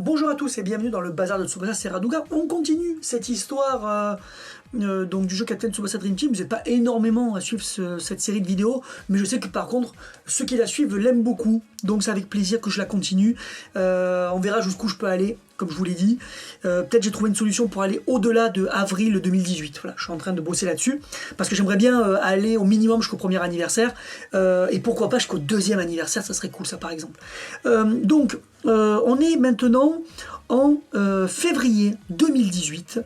Bonjour à tous et bienvenue dans le bazar de Tsubasa Seraduga. On continue cette histoire donc du jeu Captain Tsubasa Dream Team. Vous n'êtes pas énormément à suivre cette série de vidéos, mais je sais que par contre, ceux qui la suivent l'aiment beaucoup. Donc c'est avec plaisir que je la continue. On verra jusqu'où je peux aller, comme je vous l'ai dit. Peut-être j'ai trouvé une solution pour aller au-delà de avril 2018. Voilà, je suis en train de bosser là-dessus, parce que j'aimerais bien aller au minimum jusqu'au premier anniversaire, et pourquoi pas jusqu'au deuxième anniversaire, ça serait cool ça par exemple. On est maintenant en février 2018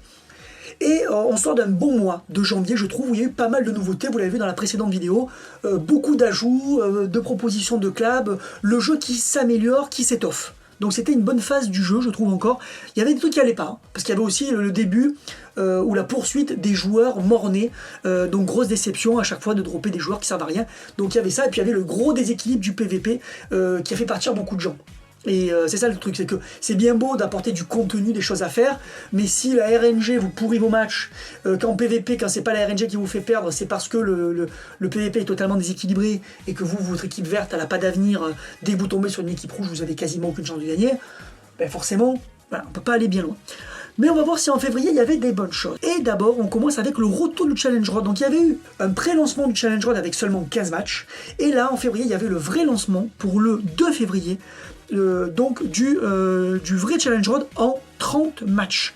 et on sort d'un bon mois de janvier, je trouve, où il y a eu pas mal de nouveautés, vous l'avez vu dans la précédente vidéo, beaucoup d'ajouts, de propositions de collab, le jeu qui s'améliore, qui s'étoffe. Donc c'était une bonne phase du jeu, je trouve encore. Il y avait des trucs qui n'allaient pas, hein, parce qu'il y avait aussi le début ou la poursuite des joueurs morts-nés. Donc grosse déception à chaque fois de dropper des joueurs qui servent à rien. Donc il y avait ça, et puis il y avait le gros déséquilibre du PVP qui a fait partir beaucoup de gens. Et c'est ça le truc, c'est que c'est bien beau d'apporter du contenu, des choses à faire, mais si la RNG vous pourrit vos matchs, qu'en PVP, quand c'est pas la RNG qui vous fait perdre, c'est parce que le PVP est totalement déséquilibré et que vous, votre équipe verte, elle n'a pas d'avenir, dès que vous tombez sur une équipe rouge, vous avez quasiment aucune chance de gagner, ben forcément, voilà, on peut pas aller bien loin. Mais on va voir si en février il y avait des bonnes choses. Et d'abord, on commence avec le retour du Challenge Road. Donc il y avait eu un pré-lancement du Challenge Road avec seulement 15 matchs. Et là, en février, il y avait le vrai lancement pour le 2 février. Donc du vrai Challenge Road en 30 matchs.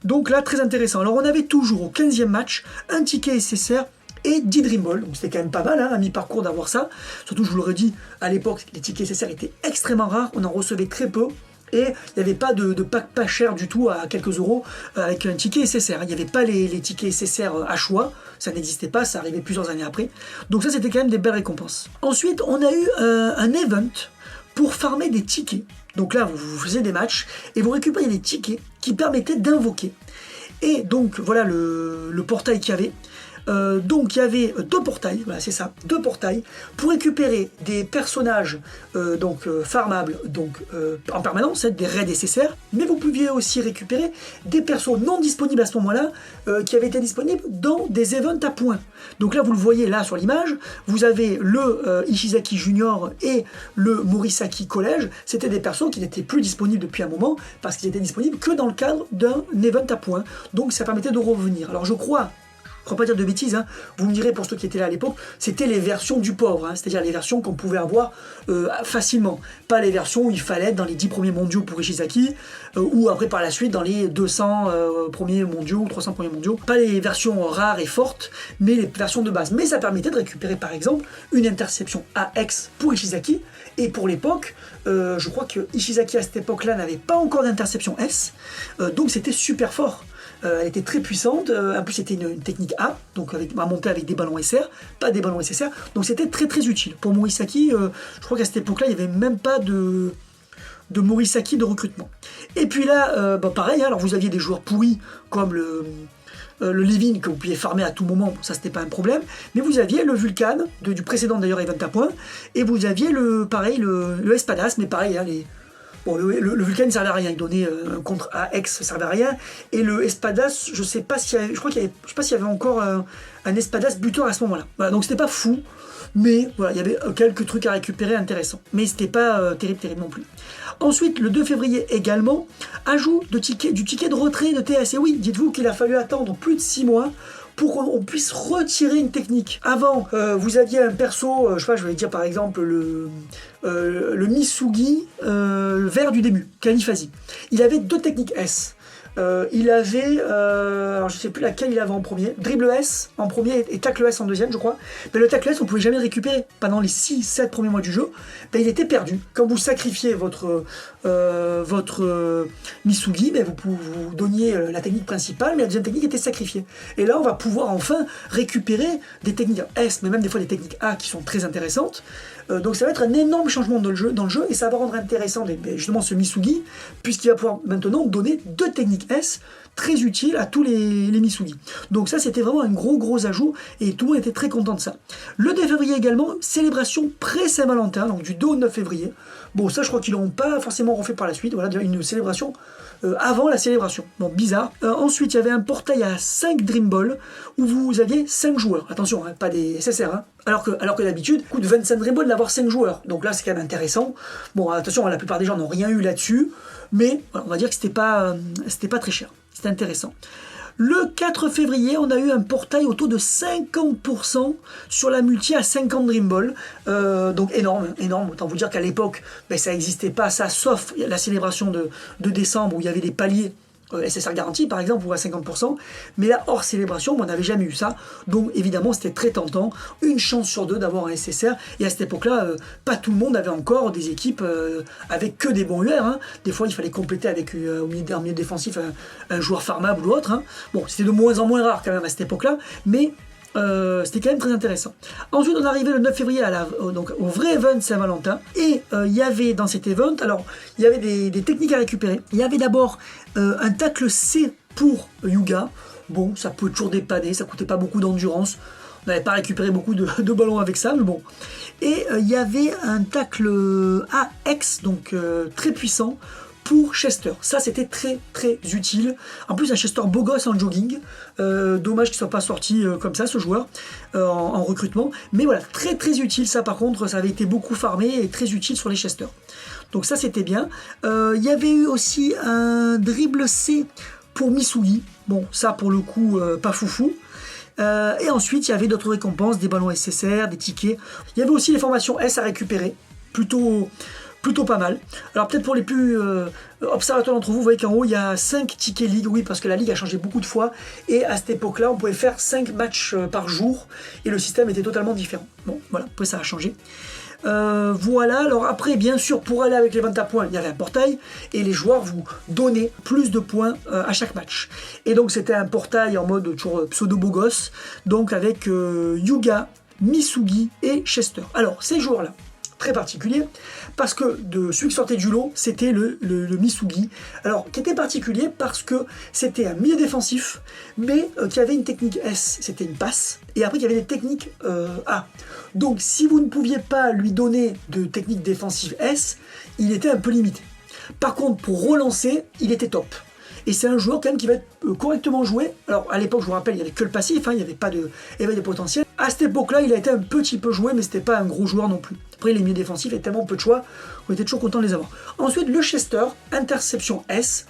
Donc là, très intéressant. Alors on avait toujours au 15e match un ticket SSR et 10 Dream Ball. Donc c'était quand même pas mal, hein, à mi-parcours d'avoir ça. Surtout, je vous l'aurais dit, à l'époque, les tickets SSR étaient extrêmement rares. On en recevait très peu. Et il n'y avait pas de pack pas cher du tout à quelques euros avec un ticket SSR. Il n'y avait pas les tickets SSR à choix, ça n'existait pas, ça arrivait plusieurs années après. Donc ça, c'était quand même des belles récompenses. Ensuite, on a eu un event pour farmer des tickets. Donc là, vous faisiez des matchs et vous récupériez des tickets qui permettaient d'invoquer. Et donc, voilà le portail qu'il y avait. Donc il y avait deux portails, voilà c'est ça, deux portails pour récupérer des personnages farmables en permanence, des raids nécessaires, mais vous pouviez aussi récupérer des persos non disponibles à ce moment-là qui avaient été disponibles dans des events à points. Donc là vous le voyez là sur l'image, vous avez le Ishizaki Junior et le Morisaki Collège, c'était des persos qui n'étaient plus disponibles depuis un moment parce qu'ils étaient disponibles que dans le cadre d'un event à points, donc ça permettait de revenir. Alors je crois pas dire de bêtises, hein. Vous me direz pour ceux qui étaient là à l'époque, c'était les versions du pauvre, hein, c'est-à-dire les versions qu'on pouvait avoir facilement, pas les versions où il fallait être dans les 10 premiers mondiaux pour Ishizaki, ou après par la suite dans les 200 premiers mondiaux ou 300 premiers mondiaux, pas les versions rares et fortes, mais les versions de base. Mais ça permettait de récupérer par exemple une interception AX pour Ishizaki, et pour l'époque, je crois que Ishizaki à cette époque-là n'avait pas encore d'interception S, donc c'était super fort. Elle était très puissante, en plus c'était une technique A, donc à monter avec des ballons SR, pas des ballons SSR, donc c'était très très utile. Pour Morisaki, je crois qu'à cette époque-là, il n'y avait même pas de Morisaki de recrutement. Et puis là, pareil, alors vous aviez des joueurs pourris comme le Levin que vous pouviez farmer à tout moment, ça c'était pas un problème, mais vous aviez le Vulcan, du précédent d'ailleurs event à points, et vous aviez le Espadas, mais pareil, hein, bon, le Vulcan ne servait à rien, il donnait un contre AX, ça servait à rien. Et le Espadas, je sais pas s'il y avait, je sais pas s'il y avait encore un Espadas buteur à ce moment-là. Voilà, donc c'était pas fou, mais voilà, il y avait quelques trucs à récupérer intéressants. Mais c'était pas terrible non plus. Ensuite, le 2 février également, ajout du ticket de retrait de TS. Et oui, dites-vous qu'il a fallu attendre plus de 6 mois pour qu'on puisse retirer une technique. Avant, vous aviez un perso, je sais pas, je vais dire par exemple le Misugi vert du début, Kalifasi. Il avait deux techniques S. Il avait, alors je sais plus laquelle il avait en premier, dribble S en premier et tacle S en deuxième, je crois. Mais le tacle S, on pouvait jamais le récupérer. Pendant les 6-7 premiers mois du jeu, ben, il était perdu. Quand vous sacrifiez votre Misugi, ben, vous donniez la technique principale, mais la deuxième technique était sacrifiée. Et là, on va pouvoir enfin récupérer des techniques S, mais même des fois des techniques A qui sont très intéressantes. Donc ça va être un énorme changement dans le jeu et ça va rendre intéressant justement ce Misugi, puisqu'il va pouvoir maintenant donner deux techniques S très utiles à tous les Misugi. Donc ça c'était vraiment un gros ajout et tout le monde était très content de ça. Le 2 février également, célébration pré-Saint-Valentin, donc du 2 au 9 février. Bon ça je crois qu'ils l'ont pas forcément refait par la suite, voilà une célébration avant la célébration. Bon, bizarre. Ensuite, il y avait un portail à 5 Dream Ball où vous aviez 5 joueurs. Attention, hein, pas des SSR. Hein. Alors que d'habitude, coûte 25 Dream Ball d'avoir 5 joueurs. Donc là, c'est quand même intéressant. Bon, attention, la plupart des gens n'ont rien eu là-dessus. mais voilà, on va dire que c'était pas très cher, c'était intéressant. Le 4 février, on a eu un portail au taux de 50% sur la multi à 50 Dream Ball. Donc énorme, énorme. Autant vous dire qu'à l'époque, ça n'existait pas, ça, sauf la célébration de décembre où il y avait des paliers SSR garantie par exemple, ou à 50%. Mais là, hors célébration, on n'avait jamais eu ça. Donc évidemment, c'était très tentant. Une chance sur deux d'avoir un SSR. Et à cette époque-là, pas tout le monde avait encore des équipes avec que des bons UR. Hein. Des fois, il fallait compléter avec au milieu défensif un joueur farmable ou autre. Hein. Bon, c'était de moins en moins rare quand même à cette époque-là. Mais c'était quand même très intéressant. Ensuite, on est arrivé le 9 février donc, au vrai event Saint-Valentin. Et il y avait dans cet event, alors, il y avait des techniques à récupérer. Il y avait d'abord un tacle C pour Yuga. Bon, ça peut toujours dépanner, ça coûtait pas beaucoup d'endurance. On n'avait pas récupéré beaucoup de ballons avec ça, mais bon. Et il y avait un tacle AX, donc très puissant, pour Chester. Ça, c'était très très utile. En plus, un Chester beau gosse en jogging. Dommage qu'il ne soit pas sorti comme ça, ce joueur, en recrutement. Mais voilà, très très utile. Ça, par contre, ça avait été beaucoup farmé et très utile sur les Chester. Donc ça, c'était bien. Il y avait eu aussi un dribble C pour Misugi. Bon, ça, pour le coup, pas foufou. Et ensuite, il y avait d'autres récompenses, des ballons SSR, des tickets. Il y avait aussi les formations S à récupérer. Plutôt pas mal. Alors peut-être pour les plus observateurs d'entre vous, vous voyez qu'en haut il y a 5 tickets Ligue, oui parce que la Ligue a changé beaucoup de fois et à cette époque-là on pouvait faire 5 matchs par jour et le système était totalement différent. Bon voilà, après ça a changé. Voilà, alors après bien sûr pour aller avec les ventes à points il y avait un portail et les joueurs vous donnaient plus de points à chaque match. Et donc c'était un portail en mode toujours pseudo beau gosse, donc avec Yuga, Misugi et Chester. Alors ces joueurs-là, très particulier, parce que celui qui sortait du lot, c'était le Misugi. Alors, qui était particulier parce que c'était un milieu défensif, mais qui avait une technique S, c'était une passe, et après il y avait des techniques A. Donc, si vous ne pouviez pas lui donner de technique défensive S, il était un peu limité. Par contre, pour relancer, il était top. Et c'est un joueur quand même qui va être correctement joué. Alors à l'époque, je vous rappelle, il n'y avait que le passif, hein, il n'y avait pas d'éveil de potentiel. À cette époque-là, il a été un petit peu joué, mais c'était pas un gros joueur non plus. Après, les milieux défensifs, il y a tellement peu de choix, on était toujours content de les avoir. Ensuite, le Chester, interception S,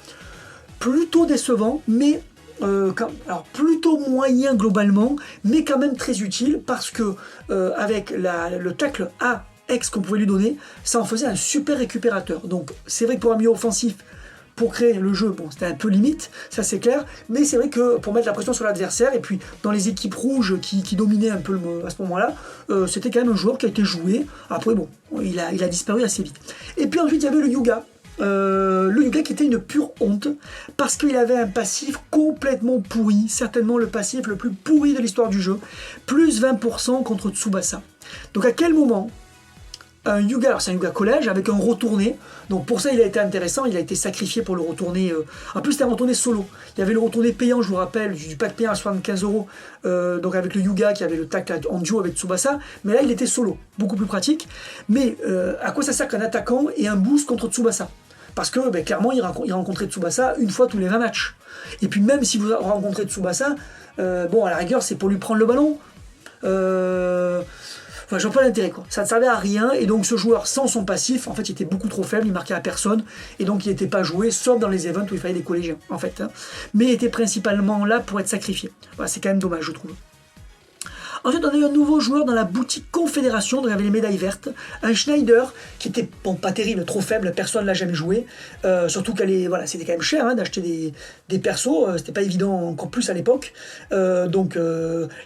plutôt décevant, mais alors plutôt moyen globalement, mais quand même très utile, parce que avec le tacle AX qu'on pouvait lui donner, ça en faisait un super récupérateur. Donc c'est vrai que pour un milieu offensif, pour créer le jeu, bon, c'était un peu limite, ça c'est clair, mais c'est vrai que pour mettre la pression sur l'adversaire, et puis dans les équipes rouges qui dominaient un peu à ce moment-là, c'était quand même un joueur qui a été joué. Après, bon, il a disparu assez vite. Et puis ensuite, il y avait le Yuga. Le Yuga qui était une pure honte, parce qu'il avait un passif complètement pourri, certainement le passif le plus pourri de l'histoire du jeu, plus 20% contre Tsubasa. Donc à quel moment un Yuga, alors c'est un Yuga collège avec un retourné, donc pour ça il a été intéressant, il a été sacrifié pour le retourné, en plus c'était un retourné solo, il y avait le retourné payant, je vous rappelle, du pack payant à 75€, donc avec le Yuga qui avait le tacle en duo avec Tsubasa, mais là il était solo, beaucoup plus pratique, mais à quoi ça sert qu'un attaquant et un boost contre Tsubasa? Parce que clairement il rencontrait Tsubasa une fois tous les 20 matchs, et puis même si vous rencontrez Tsubasa, bon à la rigueur c'est pour lui prendre le ballon, enfin, je vois pas l'intérêt quoi. Ça ne servait à rien et donc ce joueur sans son passif, en fait, il était beaucoup trop faible, il marquait à personne et donc il n'était pas joué, sauf dans les events où il fallait des collégiens en fait. Hein. Mais il était principalement là pour être sacrifié. Voilà, c'est quand même dommage, je trouve. Ensuite, on a eu un nouveau joueur dans la boutique Confédération, donc il y avait les médailles vertes, un Schneider qui était bon, pas terrible, trop faible, personne ne l'a jamais joué. Surtout voilà, c'était quand même cher hein, d'acheter des persos, c'était pas évident encore plus à l'époque. Donc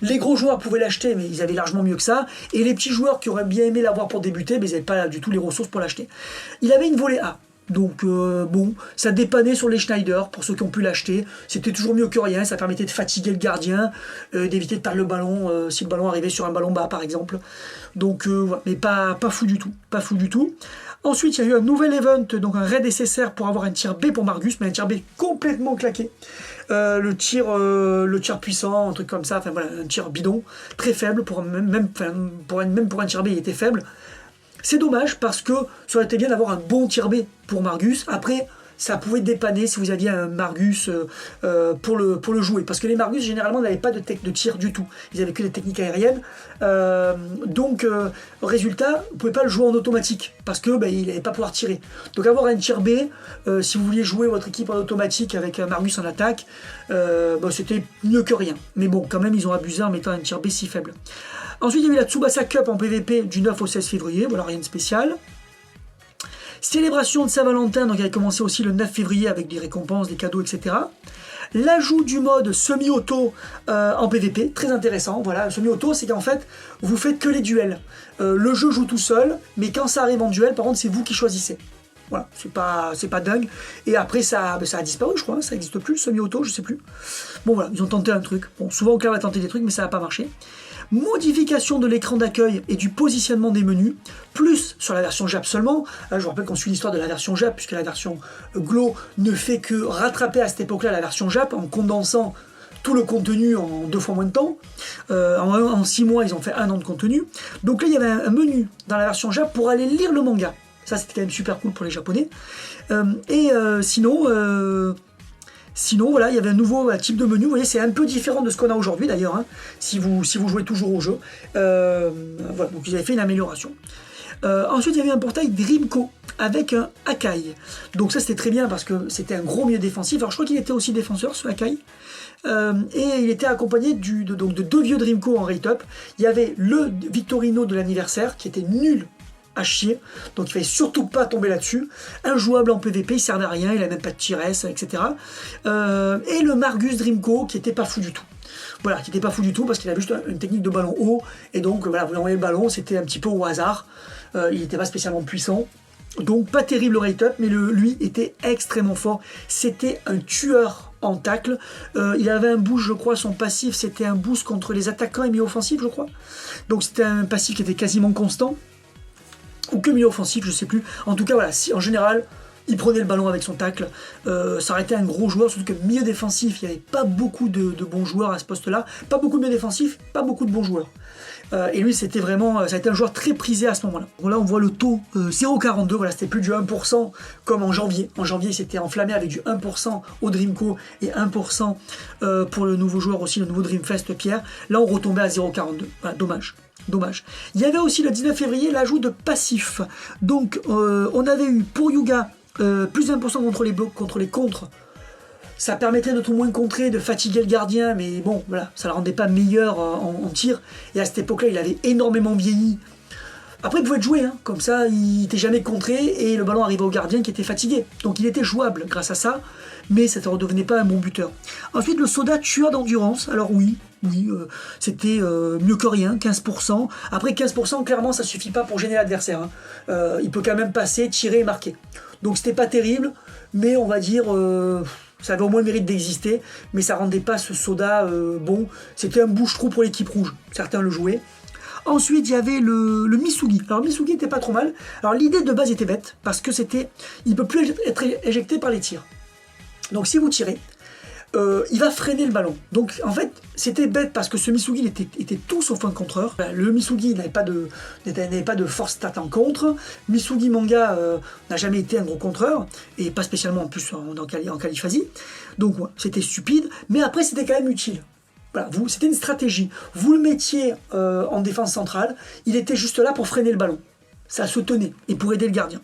les gros joueurs pouvaient l'acheter, mais ils avaient largement mieux que ça. Et les petits joueurs qui auraient bien aimé l'avoir pour débuter, mais ils n'avaient pas du tout les ressources pour l'acheter. Il avait une volée A. Donc bon, ça dépannait sur les Schneider pour ceux qui ont pu l'acheter. C'était toujours mieux que rien, ça permettait de fatiguer le gardien, d'éviter de perdre le ballon si le ballon arrivait sur un ballon bas par exemple. Donc voilà, mais pas fou du tout, pas fou du tout. Ensuite, il y a eu un nouvel event, donc un raid SSR pour avoir un tir B pour Margus, mais un tir B complètement claqué. Le tir puissant, un truc comme ça, enfin voilà, un tir bidon, très faible, même pour un tir B il était faible. C'est dommage parce que ça aurait été bien d'avoir un bon tir B pour Margus. Après, ça pouvait dépanner si vous aviez un Margus pour le jouer. Parce que les Margus, généralement, n'avaient pas de tir du tout. Ils avaient que des techniques aériennes. Donc, résultat, vous ne pouvez pas le jouer en automatique. Parce que il n'allait pas pouvoir tirer. Donc, avoir un tir B, si vous vouliez jouer votre équipe en automatique avec un Margus en attaque, c'était mieux que rien. Mais bon, quand même, ils ont abusé en mettant un tir B si faible. Ensuite, il y a eu la Tsubasa Cup en PvP du 9 au 16 février. Voilà, rien de spécial. Célébration de Saint-Valentin, donc elle a commencé aussi le 9 février avec des récompenses, des cadeaux, etc. L'ajout du mode semi-auto en PvP, très intéressant. Voilà, semi-auto, c'est qu'en fait, vous faites que les duels. Le jeu joue tout seul, mais quand ça arrive en duel, par contre, c'est vous qui choisissez. Voilà, c'est pas dingue. Et après, ça a disparu, je crois, hein, ça n'existe plus, le semi-auto, je sais plus. Bon, voilà, ils ont tenté un truc. Bon, souvent, Claire va tenter des trucs, mais ça n'a pas marché. Modification de l'écran d'accueil et du positionnement des menus, plus sur la version JAP seulement. Je vous rappelle qu'on suit l'histoire de la version JAP, puisque la version Glow ne fait que rattraper à cette époque-là la version JAP en condensant tout le contenu en 2 fois moins de temps. En 6 mois, ils ont fait 1 an de contenu. Donc là, il y avait un menu dans la version JAP pour aller lire le manga. Ça, c'était quand même super cool pour les Japonais. Sinon, voilà, il y avait un nouveau type de menu. Vous voyez, c'est un peu différent de ce qu'on a aujourd'hui, d'ailleurs, hein, si vous jouez toujours au jeu. Voilà, donc ils avaient fait une amélioration. Ensuite, il y avait un portail Dreamco avec un Akai. Donc ça, c'était très bien parce que c'était un gros milieu défensif. Alors, je crois qu'il était aussi défenseur, ce Akai. Et il était accompagné de 2 vieux Dreamco en rate-up. Il y avait le Victorino de l'anniversaire, qui était nul à chier, donc il fallait surtout pas tomber là-dessus. Injouable en PvP, il servait à rien, il a même pas de tiresse, etc. Et le Margus Dreamco qui était pas fou du tout. Voilà, qui était pas fou du tout parce qu'il avait juste une technique de ballon haut, et donc voilà, vous envoyez le ballon, c'était un petit peu au hasard. Il n'était pas spécialement puissant. Donc pas terrible le rate-up, mais lui était extrêmement fort. C'était un tueur en tacle. Il avait un boost, je crois, son passif, c'était un boost contre les attaquants et mi-offensifs, je crois. Donc c'était un passif qui était quasiment constant. Ou que milieu offensif, je sais plus. En tout cas, voilà, en général, il prenait le ballon avec son tacle. Ça aurait été un gros joueur, surtout que milieu défensif, il n'y avait pas beaucoup de bons joueurs à ce poste-là. Pas beaucoup de milieu défensif, pas beaucoup de bons joueurs. Et lui, c'était vraiment, ça a été un joueur très prisé à ce moment-là. Voilà, on voit le taux 0,42, voilà, c'était plus du 1% comme en janvier. En janvier, il s'était enflammé avec du 1% au Dreamco et 1% pour le nouveau joueur aussi, le nouveau Dreamfest Pierre. Là, on retombait à 0,42. Voilà, dommage. Dommage. Il y avait aussi le 19 février l'ajout de passif. Donc on avait eu pour Yuga plus de 1% contre les blocs, contre les contres. Ça permettait de tout moins contrer, de fatiguer le gardien, mais bon, voilà, ça ne le rendait pas meilleur en tir. Et à cette époque-là, il avait énormément vieilli. Après, il pouvait être joué, hein, comme ça, il n'était jamais contré et le ballon arrivait au gardien qui était fatigué. Donc il était jouable grâce à ça, mais ça ne redevenait pas un bon buteur. Ensuite, le soda tueur d'endurance. Alors oui, c'était mieux que rien, 15%. Après, 15%, clairement, ça ne suffit pas pour gêner l'adversaire. Hein. Il peut quand même passer, tirer et marquer. Donc c'était pas terrible, mais on va dire... ça avait au moins le mérite d'exister, mais ça rendait pas ce soda bon. C'était un bouche-trou pour l'équipe rouge. Certains le jouaient. Ensuite, il y avait le Misugi. Alors, Misugi n'était pas trop mal. Alors, l'idée de base était bête, parce que il ne peut plus être éjecté par les tirs. Donc, si vous tirez, il va freiner le ballon. Donc, en fait, c'était bête, parce que ce Misugi était tout sauf un contreur. Le Misugi n'avait pas de force stat en contre. Misugi Manga n'a jamais été un gros contreur, et pas spécialement en plus en qualiphasie. Donc, ouais, c'était stupide, mais après, c'était quand même utile. Voilà, c'était une stratégie. Vous le mettiez en défense centrale, il était juste là pour freiner le ballon. Ça se tenait, et pour aider le gardien.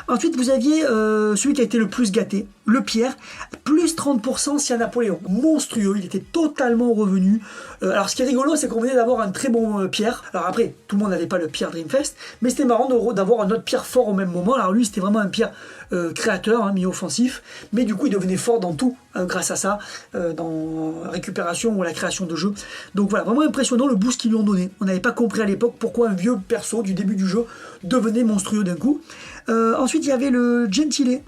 Ensuite, vous aviez celui qui a été le plus gâté, le Pierre, plus 30% si à Napoléon. Monstrueux, il était totalement revenu. Alors, ce qui est rigolo, c'est qu'on venait d'avoir un très bon Pierre. Alors après, tout le monde n'avait pas le Pierre Dreamfest, mais c'était marrant d'avoir un autre Pierre fort au même moment. Alors lui, c'était vraiment un Pierre créateur, hein, mi-offensif, mais du coup, il devenait fort dans tout, grâce à ça, dans récupération ou la création de jeu. Donc voilà, vraiment impressionnant le boost qu'ils lui ont donné. On n'avait pas compris à l'époque pourquoi un vieux perso du début du jeu devenait monstrueux d'un coup. Ensuite, il y avait le Gentile,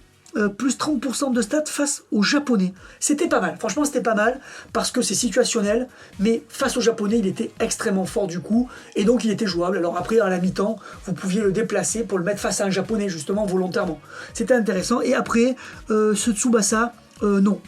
plus 30% de stats face aux Japonais. C'était pas mal, franchement c'était pas mal, parce que c'est situationnel, mais face aux Japonais, il était extrêmement fort du coup, et donc il était jouable. Alors après, à la mi-temps, vous pouviez le déplacer pour le mettre face à un Japonais, justement, volontairement. C'était intéressant. Et après, ce Tsubasa, Non.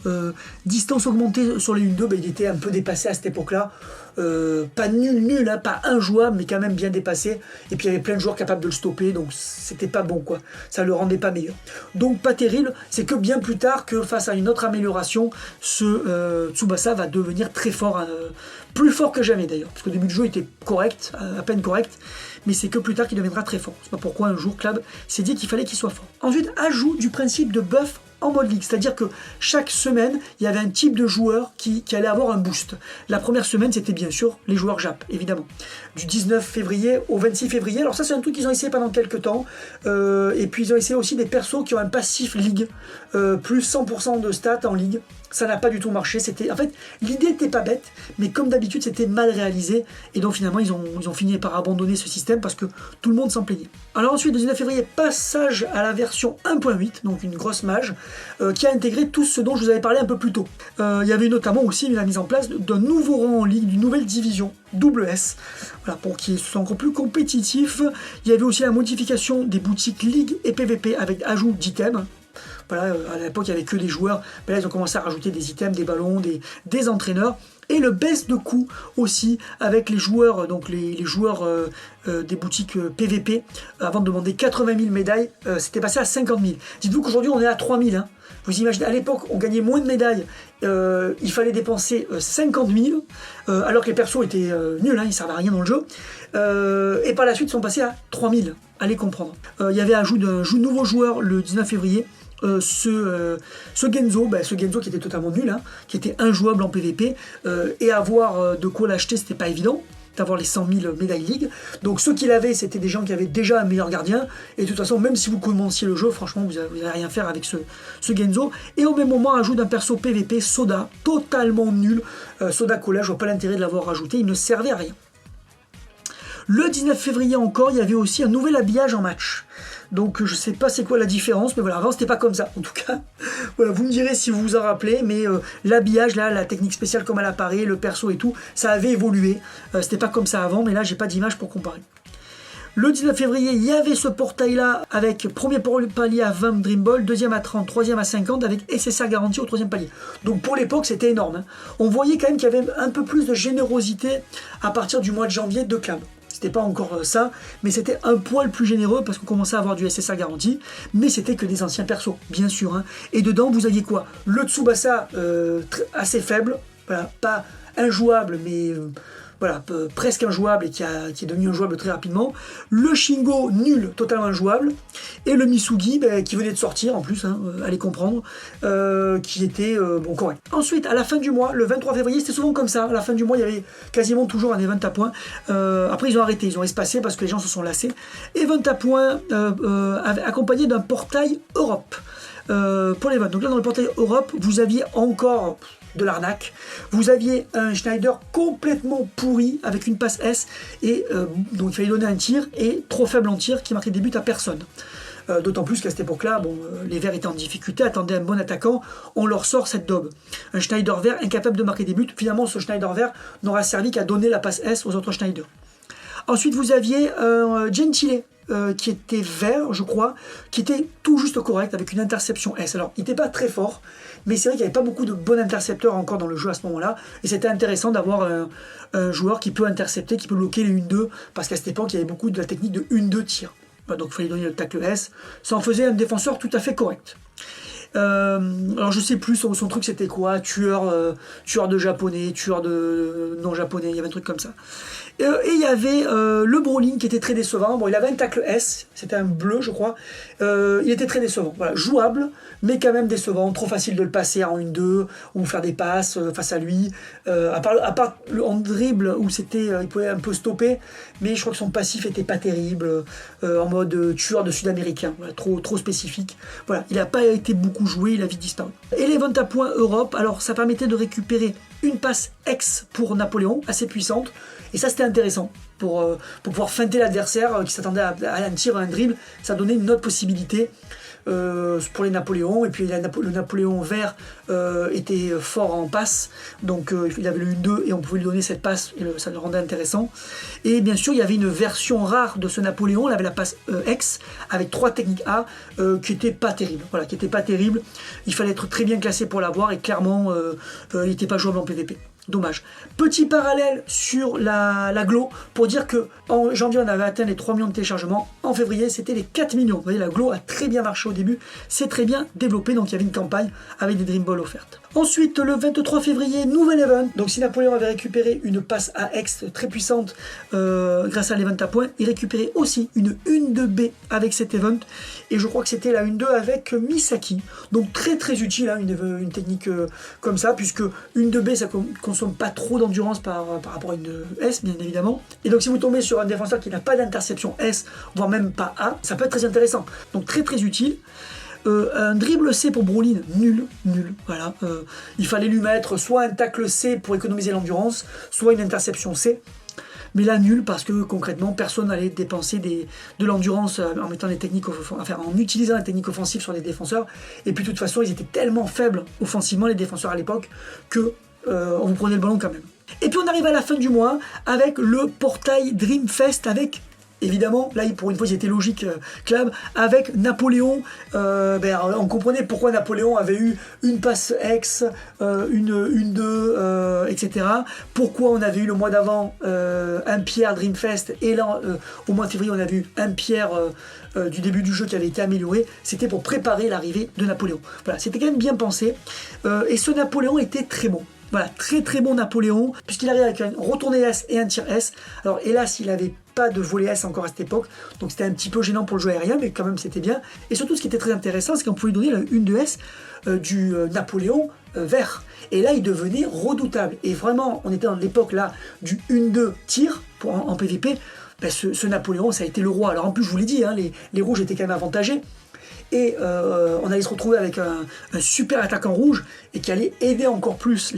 Distance augmentée sur les 1-2, il était un peu dépassé à cette époque-là. Pas nul, hein, pas injouable, mais quand même bien dépassé. Et puis il y avait plein de joueurs capables de le stopper, donc c'était pas bon, quoi. Ça le rendait pas meilleur. Donc pas terrible, c'est que bien plus tard que face à une autre amélioration, ce Tsubasa va devenir très fort, plus fort que jamais d'ailleurs. Parce qu'au début du jeu il était correct, à peine correct, mais c'est que plus tard qu'il deviendra très fort. C'est pas pourquoi un jour Clab s'est dit qu'il fallait qu'il soit fort. Ensuite, ajout du principe de buff en mode ligue, c'est-à-dire que chaque semaine, il y avait un type de joueur qui allait avoir un boost. La première semaine, c'était bien sûr les joueurs Jap, évidemment. Du 19 février au 26 février, alors ça c'est un truc qu'ils ont essayé pendant quelques temps, et puis ils ont essayé aussi des persos qui ont un passif ligue, plus 100% de stats en ligue. Ça n'a pas du tout marché. En fait, l'idée n'était pas bête, mais comme d'habitude, c'était mal réalisé. Et donc finalement, ils ont fini par abandonner ce système parce que tout le monde s'en plaignait. Alors ensuite, le 19 février, passage à la version 1.8, donc une grosse mage, qui a intégré tout ce dont je vous avais parlé un peu plus tôt. Il y avait notamment aussi la mise en place d'un nouveau rang en ligue, d'une nouvelle division, double S, voilà, pour qu'il soit encore plus compétitif. Il y avait aussi la modification des boutiques Ligue et PVP avec ajout d'items. Voilà, à l'époque, il n'y avait que des joueurs. Mais là, ils ont commencé à rajouter des items, des ballons, des entraîneurs. Et le baisse de coût aussi avec les joueurs, donc les joueurs des boutiques PVP. Avant de demander 80 000 médailles, c'était passé à 50 000. Dites-vous qu'aujourd'hui, on est à 3 000. Hein. Vous imaginez, à l'époque, on gagnait moins de médailles. Il fallait dépenser 50 000, alors que les persos étaient nuls, hein, ils ne servaient à rien dans le jeu. Et par la suite, ils sont passés à 3 000. Allez comprendre. Il y avait ajout d'un nouveau joueur le 19 février. Ce Genzo, ce Genzo qui était totalement nul, hein, qui était injouable en PVP, et avoir de quoi l'acheter, c'était pas évident, d'avoir les 100 000 médailles Ligue. Donc ceux qui l'avaient, c'était des gens qui avaient déjà un meilleur gardien, et de toute façon, même si vous commenciez le jeu, franchement, vous n'allez rien faire avec ce Genzo. Et au même moment, ajout d'un perso PVP, Soda, totalement nul. Soda Cola, je vois pas l'intérêt de l'avoir rajouté, il ne servait à rien. Le 19 février encore, il y avait aussi un nouvel habillage en match. Donc je sais pas c'est quoi la différence, mais voilà, avant c'était pas comme ça. En tout cas, voilà, vous me direz si vous vous en rappelez, mais l'habillage là, la technique spéciale comme elle apparaît, le perso et tout, ça avait évolué. C'était pas comme ça avant, mais là j'ai pas d'image pour comparer. Le 19 février, il y avait ce portail-là avec premier palier à 20 Dream Ball, deuxième à 30, troisième à 50 avec SSA garantie au troisième palier. Donc pour l'époque, c'était énorme. Hein. On voyait quand même qu'il y avait un peu plus de générosité à partir du mois de janvier de Clab. C'était pas encore ça, mais c'était un poil plus généreux parce qu'on commençait à avoir du SSA garanti, mais c'était que des anciens persos, bien sûr. Hein. Et dedans, vous aviez quoi? Le Tsubasa assez faible, voilà, pas injouable, mais voilà, presque injouable et qui est devenu injouable très rapidement. Le Shingo nul, totalement injouable. Et le Misugi, qui venait de sortir en plus, hein, allez comprendre, qui était bon, correct. Ensuite, à la fin du mois, le 23 février, c'était souvent comme ça. À la fin du mois, il y avait quasiment toujours un event à points. Après, ils ont arrêté, ils ont espacé parce que les gens se sont lassés. Event à points accompagné d'un portail Europe. Pour l'event. Donc là, dans le portail Europe, vous aviez encore de l'arnaque. Vous aviez un Schneider complètement pourri avec une passe S et donc il fallait donner un tir et trop faible en tir qui marquait des buts à personne. D'autant plus qu'à cette époque-là, bon, les Verts étaient en difficulté, attendaient un bon attaquant, on leur sort cette daube. Un Schneider vert incapable de marquer des buts, finalement ce Schneider vert n'aura servi qu'à donner la passe S aux autres Schneider. Ensuite vous aviez Gentile, qui était vert, je crois, qui était tout juste correct avec une interception S. Alors, il n'était pas très fort, mais c'est vrai qu'il n'y avait pas beaucoup de bons intercepteurs encore dans le jeu à ce moment-là, et c'était intéressant d'avoir un joueur qui peut intercepter, qui peut bloquer les 1-2, parce qu'à cette époque, il y avait beaucoup de la technique de 1-2 tir. Donc, il fallait donner le tacle S. Ça en faisait un défenseur tout à fait correct. Alors je sais plus, son truc c'était quoi, tueur de japonais, tueur de non japonais, il y avait un truc comme ça. Et il y avait le Brolin qui était très décevant. Bon, il avait un tacle S, c'était un bleu je crois. Il était très décevant, voilà, jouable, mais quand même décevant, trop facile de le passer en 1-2 ou faire des passes face à lui. À part en dribble où il pouvait un peu stopper, mais je crois que son passif était pas terrible, en mode tueur de sud-américain, voilà, trop spécifique. Voilà, il n'a pas été beaucoup joué, il a vite disparu. Et l'event à points Europe, alors ça permettait de récupérer une passe X pour Napoléon, assez puissante, et ça c'était intéressant pour pouvoir feinter l'adversaire qui s'attendait à un tir, à un dribble, ça donnait une autre possibilité. pour les Napoléons, et puis le Napoléon vert était fort en passe, donc il avait le 1-2 et on pouvait lui donner cette passe et ça le rendait intéressant. Et bien sûr il y avait une version rare de ce Napoléon, il avait la passe X avec 3 techniques A qui n'était pas terrible, voilà, qui était pas terrible. Il fallait être très bien classé pour l'avoir et clairement il n'était pas jouable en PvP. Dommage. Petit parallèle sur la Glo pour dire que en janvier on avait atteint les 3 millions de téléchargements, en février c'était les 4 millions. Vous voyez, la Glo a très bien marché au début, c'est très bien développé, donc il y avait une campagne avec des Dream Balls offertes. Ensuite le 23 février, nouvel event, donc si Napoléon avait récupéré une passe AX très puissante grâce à l'event à points, il récupérait aussi une 1-2B avec cet event, et je crois que c'était la 1-2 avec Misaki, donc très très utile hein, une technique comme ça, puisque 1-2B ça consomme pas trop d'endurance par rapport à une S bien évidemment, et donc si vous tombez sur un défenseur qui n'a pas d'interception S, voire même pas A, ça peut être très intéressant, donc très très utile. Un dribble C pour Brolin, nul, voilà. Il fallait lui mettre soit un tacle C pour économiser l'endurance, soit une interception C. Mais là, nul, parce que concrètement, personne n'allait dépenser de l'endurance en mettant les techniques, enfin, en utilisant les techniques offensives sur les défenseurs. Et puis de toute façon, ils étaient tellement faibles offensivement, les défenseurs à l'époque, que on vous prenait le ballon quand même. Et puis on arrive à la fin du mois avec le portail Dreamfest avec... Évidemment, là pour une fois c'était logique, Clab, avec Napoléon, on comprenait pourquoi Napoléon avait eu une passe X, une 2, etc. Pourquoi on avait eu le mois d'avant un Pierre Dreamfest, et là au mois de février on a vu un Pierre du début du jeu qui avait été amélioré. C'était pour préparer l'arrivée de Napoléon. Voilà, c'était quand même bien pensé, et ce Napoléon était très bon. Voilà, très très bon Napoléon, puisqu'il arrive avec un retourné S et un tir S. Alors hélas, il n'avait pas de volet S encore à cette époque, donc c'était un petit peu gênant pour le jeu aérien, mais quand même c'était bien. Et surtout, ce qui était très intéressant, c'est qu'on pouvait donner la 1-2S du Napoléon vert. Et là, il devenait redoutable. Et vraiment, on était dans l'époque là du 1-2 tir en PvP. Ben, ce Napoléon, ça a été le roi. Alors en plus, je vous l'ai dit, hein, les rouges étaient quand même avantagés. Et on allait se retrouver avec un super attaquant rouge et qui allait aider encore plus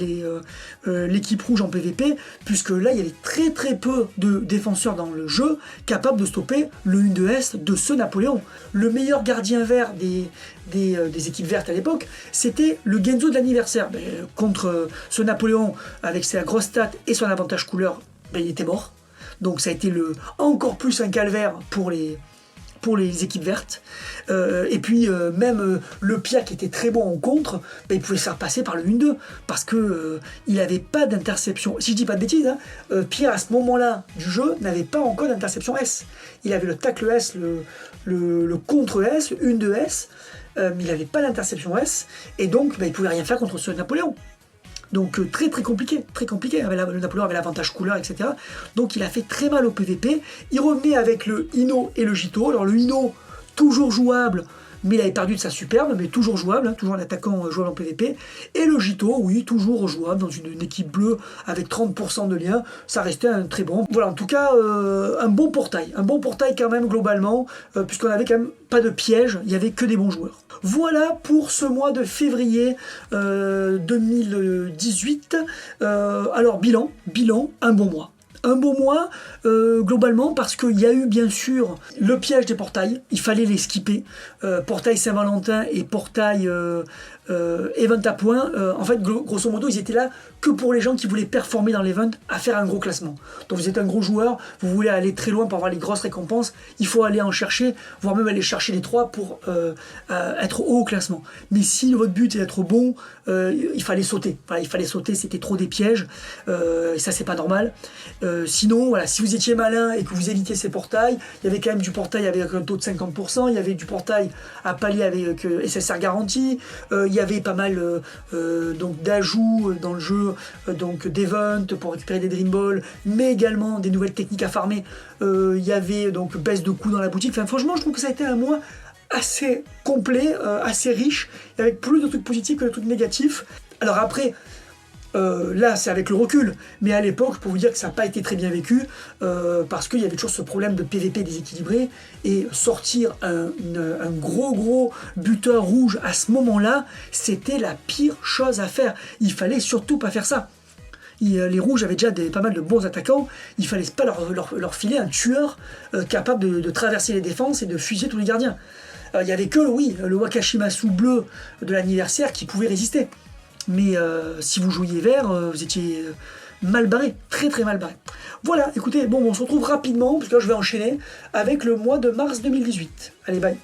l'équipe rouge en PvP, puisque là il y avait très très peu de défenseurs dans le jeu capables de stopper le 1-2S de ce Napoléon. Le meilleur gardien vert des équipes vertes à l'époque, c'était le Genzo de l'anniversaire. Contre ce Napoléon, avec sa grosse stat et son avantage couleur, il était mort. Donc ça a été encore plus un calvaire pour les équipes vertes, et puis même le Pierre qui était très bon en contre, il pouvait se faire passer par le 1-2 parce que il n'avait pas d'interception. Si je dis pas de bêtises, hein, Pierre à ce moment-là du jeu n'avait pas encore d'interception S. Il avait le tacle S, le contre S, le 1-2 S, mais il n'avait pas d'interception S, et donc il pouvait rien faire contre ce Napoléon. Donc très compliqué. Le Napoléon avait l'avantage couleur, etc. Donc il a fait très mal au PvP. Il revenait avec le Ino et le Jito. Alors le Ino, toujours jouable, mais il avait perdu de sa superbe, mais toujours jouable, hein, toujours un attaquant jouable en PvP. Et le Jito, oui, toujours jouable dans une équipe bleue avec 30% de liens. Ça restait un très bon. Voilà, en tout cas, un bon portail quand même globalement, puisqu'on avait quand même pas de piège, il n'y avait que des bons joueurs. Voilà pour ce mois de février 2018. Alors bilan, un bon mois. Un beau mois, globalement, parce qu'il y a eu bien sûr le piège des portails, il fallait les skipper. Portail Saint-Valentin et portail event à points, en fait, grosso modo, ils étaient là que pour les gens qui voulaient performer dans l'event, à faire un gros classement. Donc vous êtes un gros joueur, vous voulez aller très loin pour avoir les grosses récompenses, il faut aller en chercher, voire même aller chercher les 3 pour être haut au classement. Mais si votre but est d'être bon, il fallait sauter. Voilà, il fallait sauter, c'était trop des pièges, et ça c'est pas normal. Sinon, voilà, si vous étiez malin et que vous évitiez ces portails, il y avait quand même du portail avec un taux de 50%, il y avait du portail à palier avec SSR garantie, il y avait pas mal donc d'ajouts dans le jeu, donc d'event pour récupérer des Dream Balls, mais également des nouvelles techniques à farmer. Il y avait donc baisse de coûts dans la boutique. Enfin, franchement, je trouve que ça a été un mois assez complet, assez riche, avec plus de trucs positifs que de trucs négatifs. Alors après, là c'est avec le recul, mais à l'époque je peux vous dire que ça n'a pas été très bien vécu, parce qu'il y avait toujours ce problème de PVP déséquilibré, et sortir un gros buteur rouge à ce moment-là, c'était la pire chose à faire. Il fallait surtout pas faire ça. Les rouges avaient déjà pas mal de bons attaquants, il fallait pas leur filer un tueur capable de traverser les défenses et de fusiller tous les gardiens. Il n'y avait que, oui, le Wakashimasu bleu de l'anniversaire qui pouvait résister. Mais si vous jouiez vert, vous étiez mal barré, très très mal barré. Voilà, écoutez, bon, on se retrouve rapidement, parce que là je vais enchaîner avec le mois de mars 2018. Allez, bye.